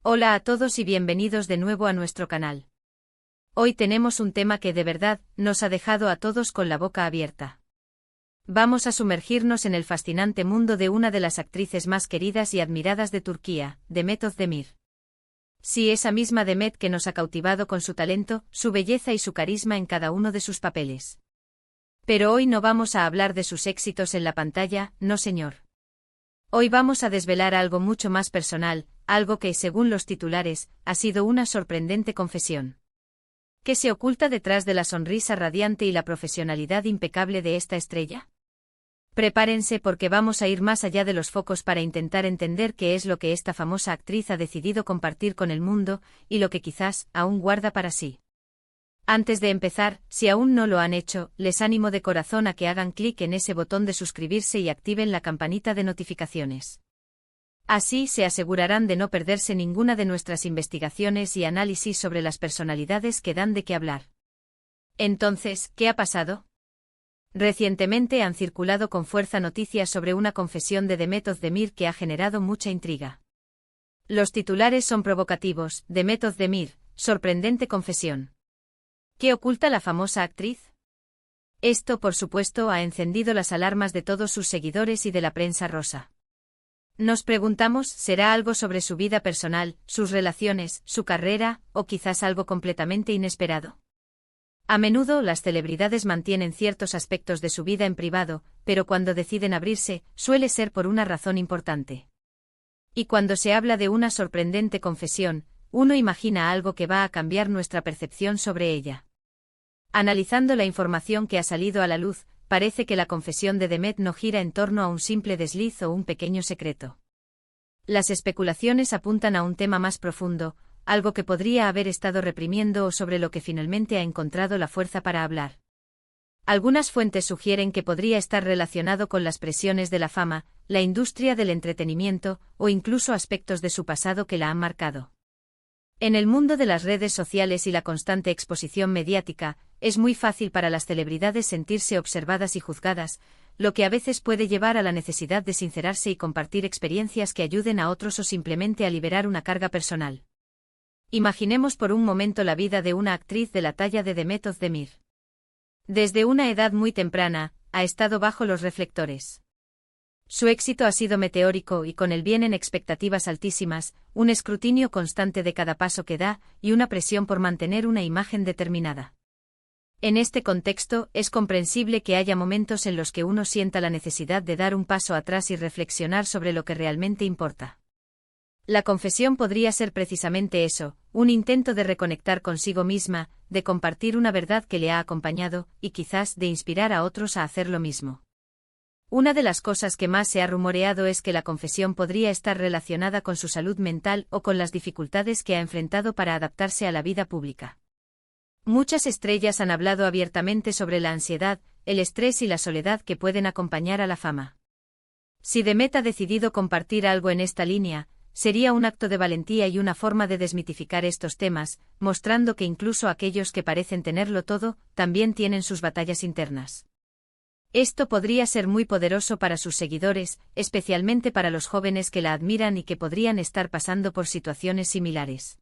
Hola a todos y bienvenidos de nuevo a nuestro canal. Hoy tenemos un tema que de verdad nos ha dejado a todos con la boca abierta. Vamos a sumergirnos en el fascinante mundo de una de las actrices más queridas y admiradas de Turquía, Demet Özdemir. Sí, esa misma Demet que nos ha cautivado con su talento, su belleza y su carisma en cada uno de sus papeles. Pero hoy no vamos a hablar de sus éxitos en la pantalla, no señor. Hoy vamos a desvelar algo mucho más personal, algo que, según los titulares, ha sido una sorprendente confesión. ¿Qué se oculta detrás de la sonrisa radiante y la profesionalidad impecable de esta estrella? Prepárense porque vamos a ir más allá de los focos para intentar entender qué es lo que esta famosa actriz ha decidido compartir con el mundo, y lo que quizás aún guarda para sí. Antes de empezar, si aún no lo han hecho, les animo de corazón a que hagan clic en ese botón de suscribirse y activen la campanita de notificaciones. Así se asegurarán de no perderse ninguna de nuestras investigaciones y análisis sobre las personalidades que dan de qué hablar. Entonces, ¿qué ha pasado? Recientemente han circulado con fuerza noticias sobre una confesión de Demet Özdemir que ha generado mucha intriga. Los titulares son provocativos: Demet Özdemir, sorprendente confesión. ¿Qué oculta la famosa actriz? Esto, por supuesto, ha encendido las alarmas de todos sus seguidores y de la prensa rosa. Nos preguntamos, ¿será algo sobre su vida personal, sus relaciones, su carrera, o quizás algo completamente inesperado? A menudo las celebridades mantienen ciertos aspectos de su vida en privado, pero cuando deciden abrirse, suele ser por una razón importante. Y cuando se habla de una sorprendente confesión, uno imagina algo que va a cambiar nuestra percepción sobre ella. Analizando la información que ha salido a la luz, parece que la confesión de Demet no gira en torno a un simple desliz o un pequeño secreto. Las especulaciones apuntan a un tema más profundo, algo que podría haber estado reprimiendo o sobre lo que finalmente ha encontrado la fuerza para hablar. Algunas fuentes sugieren que podría estar relacionado con las presiones de la fama, la industria del entretenimiento, o incluso aspectos de su pasado que la han marcado. En el mundo de las redes sociales y la constante exposición mediática, es muy fácil para las celebridades sentirse observadas y juzgadas, lo que a veces puede llevar a la necesidad de sincerarse y compartir experiencias que ayuden a otros o simplemente a liberar una carga personal. Imaginemos por un momento la vida de una actriz de la talla de Demet Özdemir. Desde una edad muy temprana, ha estado bajo los reflectores. Su éxito ha sido meteórico y con él vienen expectativas altísimas, un escrutinio constante de cada paso que da, y una presión por mantener una imagen determinada. En este contexto, es comprensible que haya momentos en los que uno sienta la necesidad de dar un paso atrás y reflexionar sobre lo que realmente importa. La confesión podría ser precisamente eso, un intento de reconectar consigo misma, de compartir una verdad que le ha acompañado, y quizás de inspirar a otros a hacer lo mismo. Una de las cosas que más se ha rumoreado es que la confesión podría estar relacionada con su salud mental o con las dificultades que ha enfrentado para adaptarse a la vida pública. Muchas estrellas han hablado abiertamente sobre la ansiedad, el estrés y la soledad que pueden acompañar a la fama. Si Demet ha decidido compartir algo en esta línea, sería un acto de valentía y una forma de desmitificar estos temas, mostrando que incluso aquellos que parecen tenerlo todo, también tienen sus batallas internas. Esto podría ser muy poderoso para sus seguidores, especialmente para los jóvenes que la admiran y que podrían estar pasando por situaciones similares.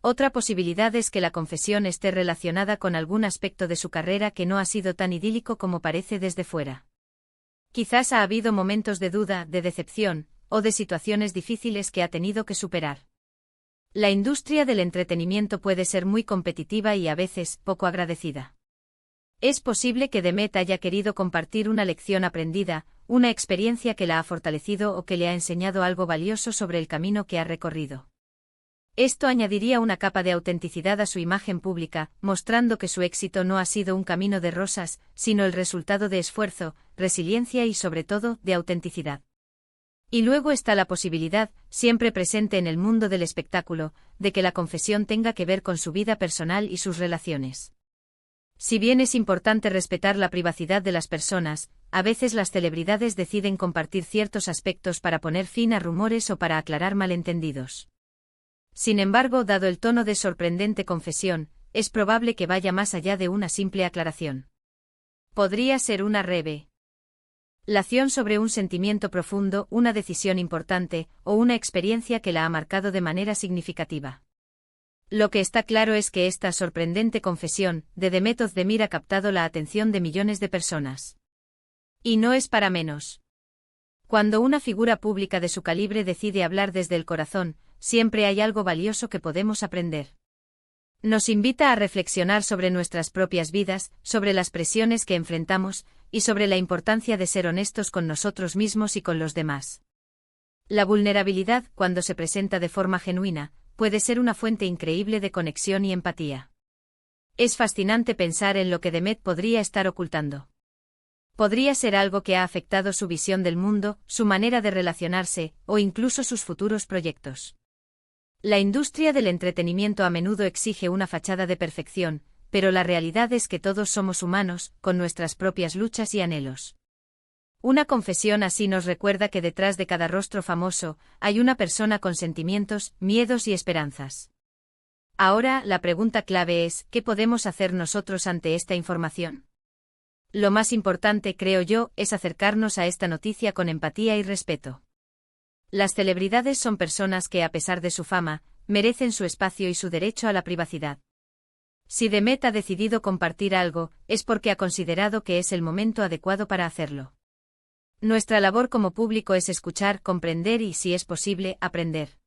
Otra posibilidad es que la confesión esté relacionada con algún aspecto de su carrera que no ha sido tan idílico como parece desde fuera. Quizás ha habido momentos de duda, de decepción, o de situaciones difíciles que ha tenido que superar. La industria del entretenimiento puede ser muy competitiva y a veces poco agradecida. Es posible que Demet haya querido compartir una lección aprendida, una experiencia que la ha fortalecido o que le ha enseñado algo valioso sobre el camino que ha recorrido. Esto añadiría una capa de autenticidad a su imagen pública, mostrando que su éxito no ha sido un camino de rosas, sino el resultado de esfuerzo, resiliencia y sobre todo, de autenticidad. Y luego está la posibilidad, siempre presente en el mundo del espectáculo, de que la confesión tenga que ver con su vida personal y sus relaciones. Si bien es importante respetar la privacidad de las personas, a veces las celebridades deciden compartir ciertos aspectos para poner fin a rumores o para aclarar malentendidos. Sin embargo, dado el tono de sorprendente confesión, es probable que vaya más allá de una simple aclaración. Podría ser una reve. La acción sobre un sentimiento profundo, una decisión importante, o una experiencia que la ha marcado de manera significativa. Lo que está claro es que esta sorprendente confesión de Demet Özdemir ha captado la atención de millones de personas. Y no es para menos. Cuando una figura pública de su calibre decide hablar desde el corazón, siempre hay algo valioso que podemos aprender. Nos invita a reflexionar sobre nuestras propias vidas, sobre las presiones que enfrentamos, y sobre la importancia de ser honestos con nosotros mismos y con los demás. La vulnerabilidad, cuando se presenta de forma genuina, puede ser una fuente increíble de conexión y empatía. Es fascinante pensar en lo que Demet podría estar ocultando. Podría ser algo que ha afectado su visión del mundo, su manera de relacionarse, o incluso sus futuros proyectos. La industria del entretenimiento a menudo exige una fachada de perfección, pero la realidad es que todos somos humanos, con nuestras propias luchas y anhelos. Una confesión así nos recuerda que detrás de cada rostro famoso, hay una persona con sentimientos, miedos y esperanzas. Ahora, la pregunta clave es, ¿qué podemos hacer nosotros ante esta información? Lo más importante, creo yo, es acercarnos a esta noticia con empatía y respeto. Las celebridades son personas que, a pesar de su fama, merecen su espacio y su derecho a la privacidad. Si Demet ha decidido compartir algo, es porque ha considerado que es el momento adecuado para hacerlo. Nuestra labor como público es escuchar, comprender y, si es posible, aprender.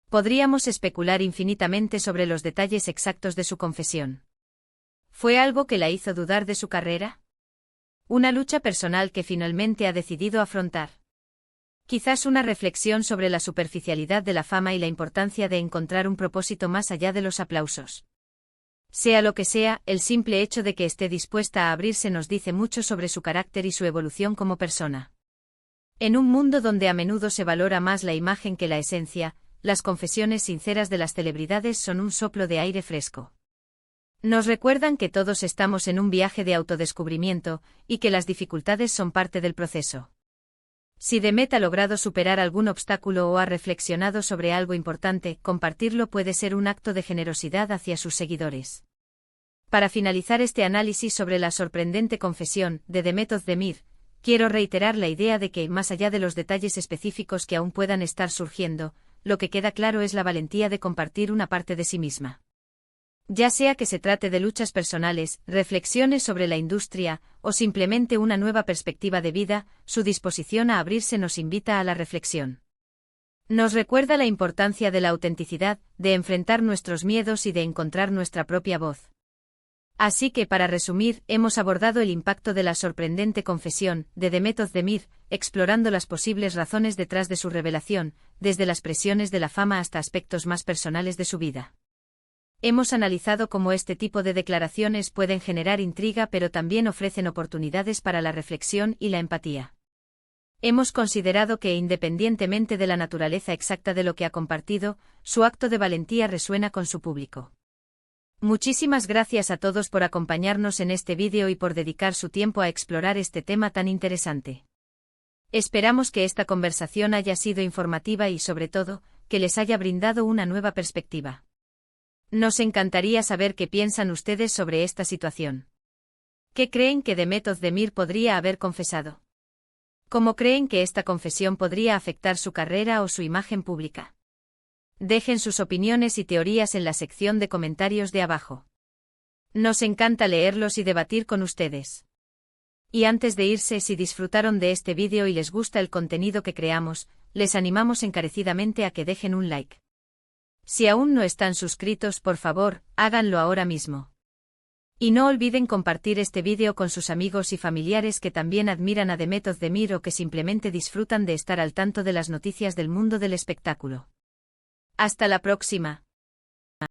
Podríamos especular infinitamente sobre los detalles exactos de su confesión. ¿Fue algo que la hizo dudar de su carrera? ¿Una lucha personal que finalmente ha decidido afrontar? Quizás una reflexión sobre la superficialidad de la fama y la importancia de encontrar un propósito más allá de los aplausos. Sea lo que sea, el simple hecho de que esté dispuesta a abrirse nos dice mucho sobre su carácter y su evolución como persona. En un mundo donde a menudo se valora más la imagen que la esencia, las confesiones sinceras de las celebridades son un soplo de aire fresco. Nos recuerdan que todos estamos en un viaje de autodescubrimiento, y que las dificultades son parte del proceso. Si Demet ha logrado superar algún obstáculo o ha reflexionado sobre algo importante, compartirlo puede ser un acto de generosidad hacia sus seguidores. Para finalizar este análisis sobre la sorprendente confesión de Demet Özdemir, quiero reiterar la idea de que, más allá de los detalles específicos que aún puedan estar surgiendo, lo que queda claro es la valentía de compartir una parte de sí misma. Ya sea que se trate de luchas personales, reflexiones sobre la industria, o simplemente una nueva perspectiva de vida, su disposición a abrirse nos invita a la reflexión. Nos recuerda la importancia de la autenticidad, de enfrentar nuestros miedos y de encontrar nuestra propia voz. Así que, para resumir, hemos abordado el impacto de la sorprendente confesión de Demet Özdemir, explorando las posibles razones detrás de su revelación, desde las presiones de la fama hasta aspectos más personales de su vida. Hemos analizado cómo este tipo de declaraciones pueden generar intriga pero también ofrecen oportunidades para la reflexión y la empatía. Hemos considerado que, independientemente de la naturaleza exacta de lo que ha compartido, su acto de valentía resuena con su público. Muchísimas gracias a todos por acompañarnos en este vídeo y por dedicar su tiempo a explorar este tema tan interesante. Esperamos que esta conversación haya sido informativa y, sobre todo, que les haya brindado una nueva perspectiva. Nos encantaría saber qué piensan ustedes sobre esta situación. ¿Qué creen que Demet Özdemir podría haber confesado? ¿Cómo creen que esta confesión podría afectar su carrera o su imagen pública? Dejen sus opiniones y teorías en la sección de comentarios de abajo. Nos encanta leerlos y debatir con ustedes. Y antes de irse, si disfrutaron de este vídeo y les gusta el contenido que creamos, les animamos encarecidamente a que dejen un like. Si aún no están suscritos, por favor, háganlo ahora mismo. Y no olviden compartir este vídeo con sus amigos y familiares que también admiran a Demet Özdemir o que simplemente disfrutan de estar al tanto de las noticias del mundo del espectáculo. Hasta la próxima.